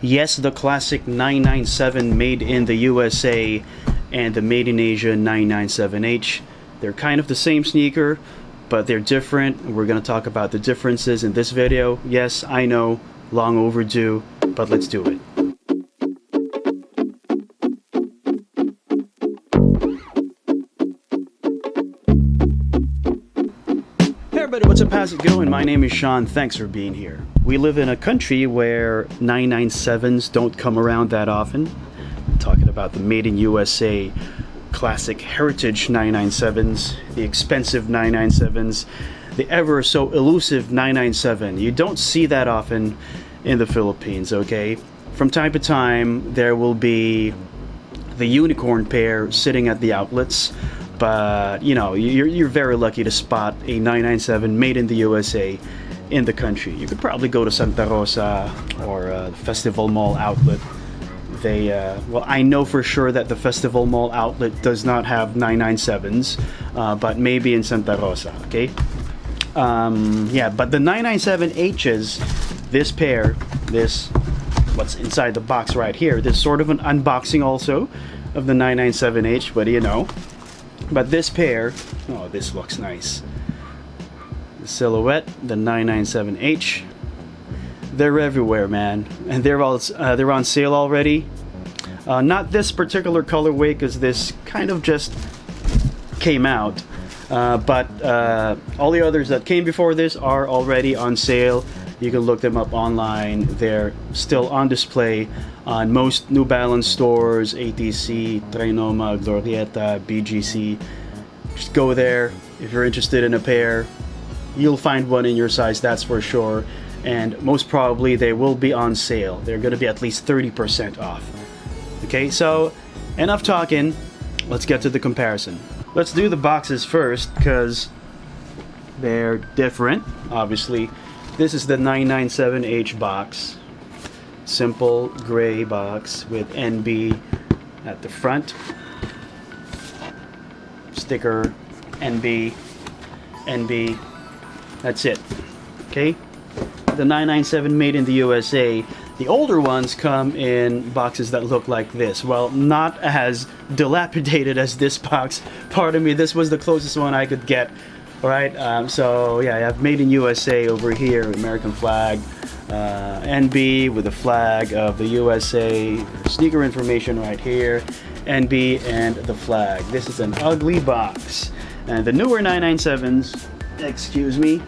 Yes, the classic 997 made in the USA and the made in Asia 997H. They're kind of the same sneaker, but they're different. We're going to talk about the differences in this video. Yes, I know, long overdue, but let's do it. Hey everybody, what's up, how's it going? My name is Sean, thanks for being here. We live in a country where 997s don't come around that often. I'm talking about the made in USA classic heritage 997s, the expensive 997s, the ever so elusive 997. You don't see that often in the Philippines, okay? From time to time, there will be the unicorn pair sitting at the outlets, but you know, you're very lucky to spot a 997 made in the USA in the country. You could probably go to Santa Rosa or the Festival Mall outlet. They, well, I know for sure that the Festival Mall outlet does not have 997s, but maybe in Santa Rosa, okay? Yeah, but the 997Hs, this pair, this, what's inside the box right here, this sort of an unboxing also of the 997H, what do you know? But this pair, oh, this looks nice. The silhouette, the 997H, they're everywhere, man, and they're on sale already. Not this particular colorway because this kind of just came out, but all the others that came before this are already on sale. You can look them up online. They're still on display on most New Balance stores, ATC, Trinoma, Glorieta, BGC. Just go there. If you're interested in a pair, you'll find one in your size, that's for sure. And most probably they will be on sale. They're going to be at least 30% off. Okay, so enough talking. Let's get to the comparison. Let's do the boxes first because they're different, obviously. This is the 997H box. Simple gray box with NB at the front. Sticker, NB, NB. That's it. Okay? The 997 made in the USA. The older ones come in boxes that look like this. Well, not as dilapidated as this box. Pardon me, this was the closest one I could get. Alright, so yeah, I have made in USA over here, American flag, NB with the flag of the USA, sneaker information right here, NB and the flag. This is an ugly box. And the newer 997s, excuse me,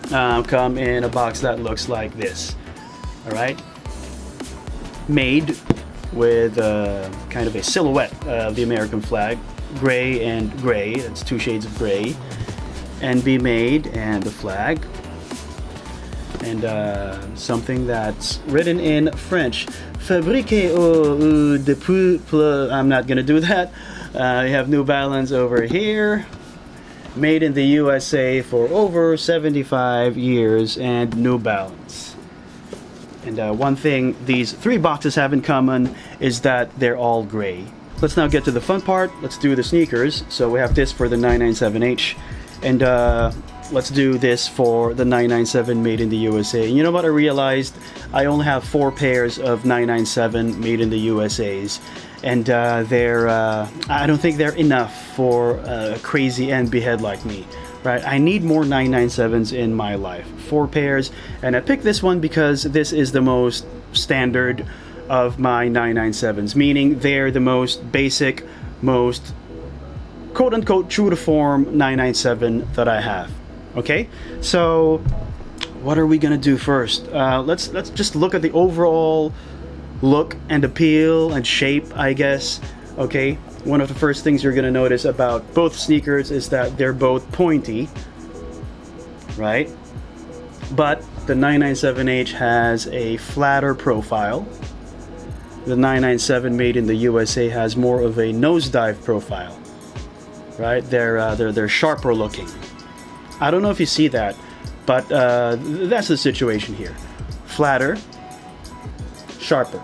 come in a box that looks like this. Alright, made with kind of a silhouette of the American flag, gray and gray, that's two shades of gray. NB made and the flag, and something that's written in French, fabriqué depuis. I'm not gonna do that. You have New Balance over here, made in the USA for over 75 years, and New Balance. And one thing these three boxes have in common is that they're all gray. Let's now get to the fun part. Let's do the sneakers. So we have this for the 997H. And let's do this for the 997 made in the USA. And you know what I realized? I only have 4 pairs of 997 made in the USA's. And I don't think they're enough for a crazy NB head like me. Right? I need more 997s in my life. 4 pairs. And I picked this one because this is the most standard of my 997s. Meaning they're the most basic, most quote-unquote true to form 997 that I have. Okay, so what are we gonna do first? Let's just look at the overall look and appeal and shape, I guess. Okay, one of the first things you're gonna notice about both sneakers is that they're both pointy, right? But the 997H has a flatter profile. The 997 made in the USA has more of a nosedive profile. Right, they're sharper looking. I don't know if you see that, but that's the situation here. Flatter, sharper,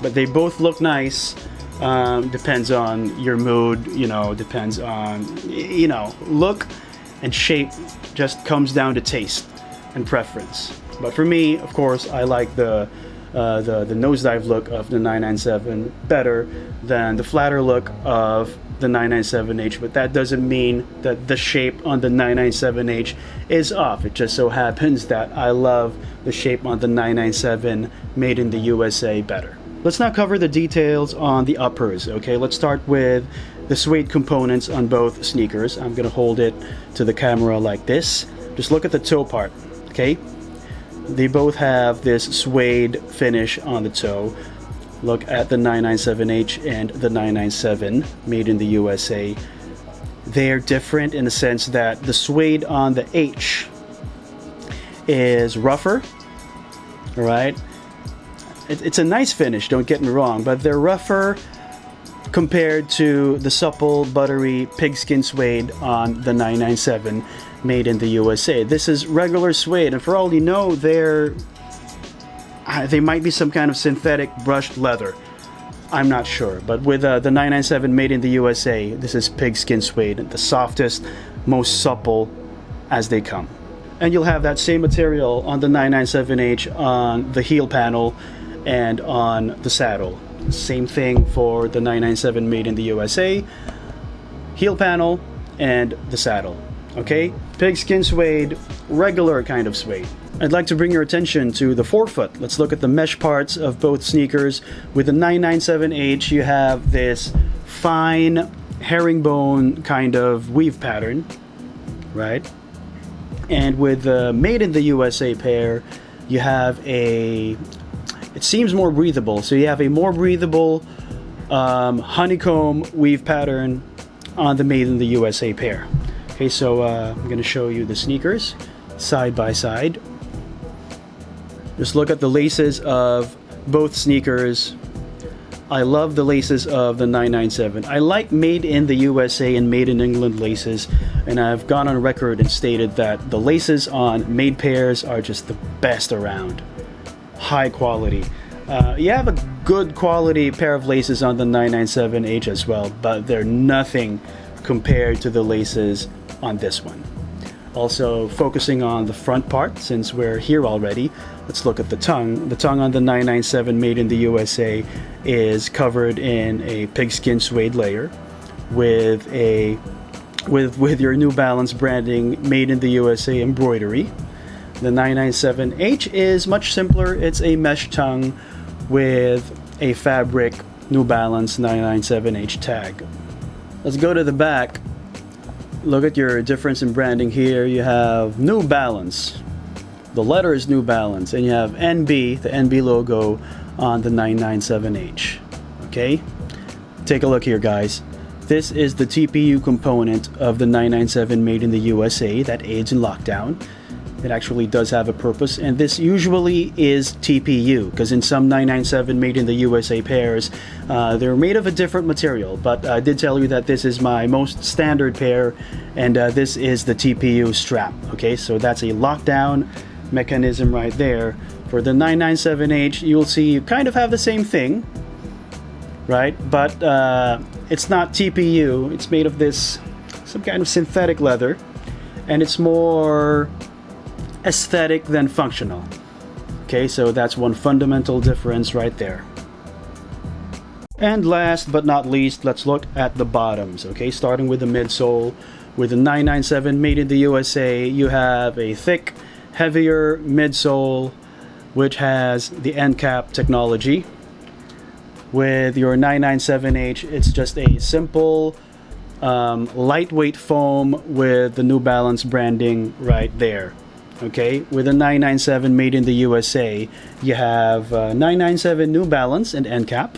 but they both look nice. Depends on your mood, you know. Depends on, you know, look and shape. Just comes down to taste and preference. But for me, of course, I like the the nosedive look of the 997 better than the flatter look of the 997H, but that doesn't mean that the shape on the 997H is off. It just so happens that I love the shape on the 997 made in the USA better. Let's now cover the details on the uppers. Okay, let's start with the suede components on both sneakers. I'm gonna hold it to the camera like this. Just look at the toe part. Okay, they both have this suede finish on the toe. Look at the 997H and the 997 made in the USA. They're different in the sense that the suede on the H is rougher, all right? It's a nice finish, don't get me wrong, but they're rougher compared to the supple, buttery pigskin suede on the 997 made in the USA. This is regular suede, and for all you know, they might be some kind of synthetic brushed leather. I'm not sure, but with the 997 made in the USA, this is pigskin suede, the softest, most supple as they come. And you'll have that same material on the 997H on the heel panel and on the saddle. Same thing for the 997 made in the USA, heel panel and the saddle. Okay, pigskin suede, regular kind of suede. I'd like to bring your attention to the forefoot. Let's look at the mesh parts of both sneakers. With the 997H, you have this fine herringbone kind of weave pattern, right? And with the made in the USA pair, you have it seems more breathable. So you have a more breathable honeycomb weave pattern on the made in the USA pair. Okay, so I'm going to show you the sneakers side by side. Just look at the laces of both sneakers. I love the laces of the 997. I like made in the USA and made in England laces, and I've gone on record and stated that the laces on made pairs are just the best around. High quality. You have a good quality pair of laces on the 997H as well, but they're nothing compared to the laces on this one. Also, focusing on the front part, since we're here already, let's look at the tongue. The tongue on the 997 made in the USA is covered in a pigskin suede layer with your New Balance branding made in the USA embroidery. The 997H is much simpler. It's a mesh tongue with a fabric New Balance 997H tag. Let's go to the back. Look at your difference in branding here. You have New Balance. The letter is New Balance, and you have NB, the NB logo on the 997H. Okay? Take a look here, guys. This is the TPU component of the 997 made in the USA that aids in lockdown. It actually does have a purpose, and this usually is TPU, because in some 997 made in the USA pairs, they're made of a different material, but I did tell you that this is my most standard pair, and this is the TPU strap. Okay, so that's a lockdown mechanism right there. For the 997H, you'll see you kind of have the same thing, right? But it's not TPU. It's made of this, some kind of synthetic leather, and it's more aesthetic than functional. Okay, so that's one fundamental difference right there. And last but not least, let's look at the bottoms. Okay, starting with the midsole. With the 997 made in the USA, you have a thick, heavier midsole which has the end cap technology. With your 997H, it's just a simple lightweight foam with the New Balance branding right there. Okay, with a 997 made in the USA, you have 997 New Balance and end cap,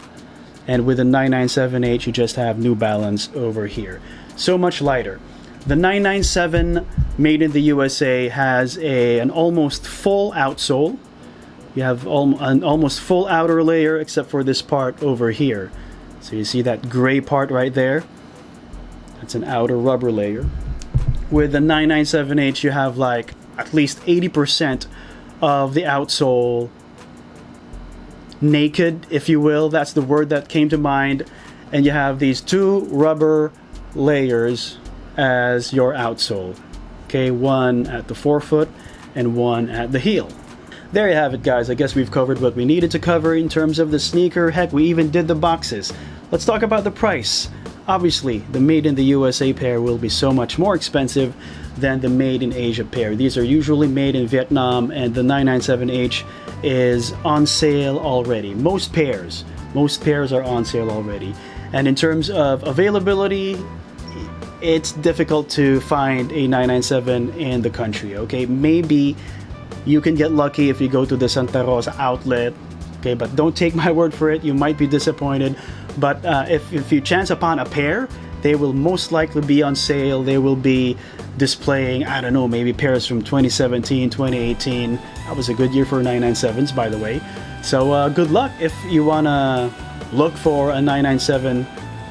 and with a 997H, you just have New Balance over here. So much lighter. The 997 made in the USA has an almost full outsole. You have an almost full outer layer except for this part over here. So you see that gray part right there? That's an outer rubber layer. With the 997H, you have like at least 80% of the outsole naked, if you will. That's the word that came to mind. And you have these two rubber layers as your outsole. Okay, one at the forefoot and one at the heel. there you have it, guys. I guess we've covered what we needed to cover in terms of the sneaker. Heck, we even did the boxes. Let's talk about the price. Obviously, the made in the USA pair will be so much more expensive than the made in Asia pair. These are usually made in Vietnam, and the 997H is on sale already. Most pairs are on sale already. And in terms of availability, it's difficult to find a 997 in the country, okay? Maybe you can get lucky if you go to the Santa Rosa outlet, okay? But don't take my word for it. You might be disappointed. But if you chance upon a pair, they will most likely be on sale. They will be displaying, I don't know, maybe pairs from 2017, 2018. That was a good year for 997s, by the way. So good luck if you want to look for a 997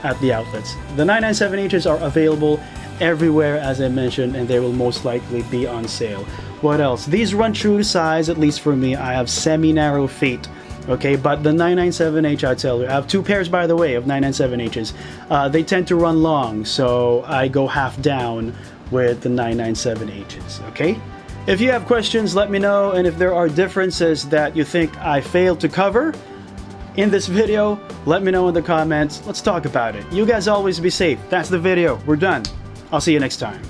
at the outlets. The 997Hs are available everywhere, as I mentioned, and they will most likely be on sale. What else? These run true to size, at least for me. I have semi-narrow feet. Okay, but the 997H, I tell you, I have two pairs, by the way, of 997Hs. They tend to run long, so I go half down with the 997Hs, okay? If you have questions, let me know, and if there are differences that you think I failed to cover in this video, let me know in the comments. Let's talk about it. You guys always be safe. That's the video. We're done. I'll see you next time.